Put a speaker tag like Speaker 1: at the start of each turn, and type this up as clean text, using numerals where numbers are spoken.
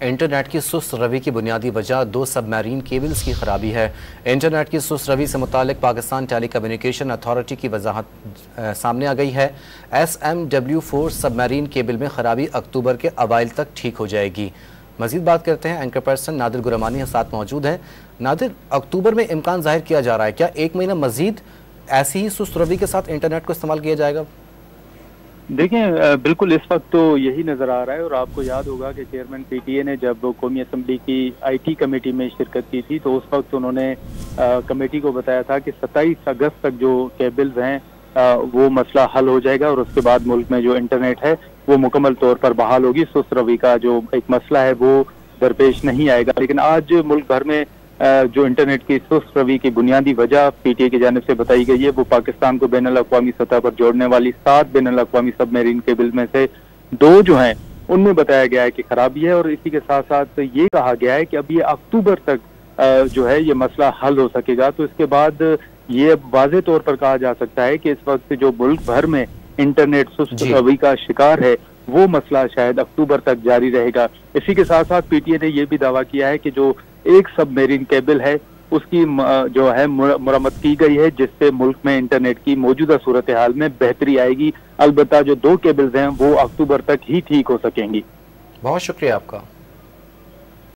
Speaker 1: Internet की सुस्त रवि की बुनियादी वजह 2 सबमरीन केबल्स की खराबी है। इंटरनेट की सुस्त रवि से मुतालिक पाकिस्तान टेली कम्युनिकेशन अथॉरिटी की वजाहत सामने आ गई है। SMW4 सबमरीन केबल में खराबी अक्टूबर के अवाइल तक ठीक हो जाएगी। मजीद बात करते हैं, एंकर पर्सन नादिर गुरमानी साथ मौजूद हैं। नादिर, अक्टूबर में इम्कान जाहिर किया जा रहा है, क्या एक महीना मजीद ऐसी ही सुस्त रवि के साथ इंटरनेट को इस्तेमाल किया जाएगा?
Speaker 2: देखें, बिल्कुल इस वक्त तो यही नजर आ रहा है। और आपको याद होगा कि चेयरमैन PTA ने जब कौमी असम्बली की IT कमेटी में शिरकत की थी तो उस वक्त उन्होंने कमेटी को बताया था कि 27 अगस्त तक जो केबल्स हैं वो मसला हल हो जाएगा और उसके बाद मुल्क में जो इंटरनेट है वो मुकम्मल तौर पर बहाल होगी। सुस्त रवि का जो एक मसला है वो दरपेश नहीं आएगा। लेकिन आज मुल्क भर में जो इंटरनेट की सुस्त रवि की बुनियादी वजह PTA की जानिब से बताई गई है वो पाकिस्तान को बैनुल अक़वामी सतह पर जोड़ने वाली 7 बैनुल अक़वामी सबमरीन केबल में से 2 जो हैं उनमें बताया गया है कि खराबी है। और इसी के साथ साथ ये कहा गया है कि अब ये अक्टूबर तक जो है ये मसला हल हो सकेगा। तो इसके बाद ये वाज़े तौर पर कहा जा सकता है कि इस वक्त जो मुल्क भर में इंटरनेट सुस्त रवि का शिकार है वो मसला शायद अक्टूबर तक जारी रहेगा। इसी के साथ साथ PTA ने यह भी दावा किया है कि जो एक सबमरीन केबल है उसकी जो है मुरम्मत की गई है जिससे मुल्क में इंटरनेट की मौजूदा सूरत हाल में बेहतरी आएगी। अलबत्ता जो 2 केबल्स हैं वो अक्टूबर तक ही ठीक हो सकेंगी।
Speaker 1: बहुत शुक्रिया आपका।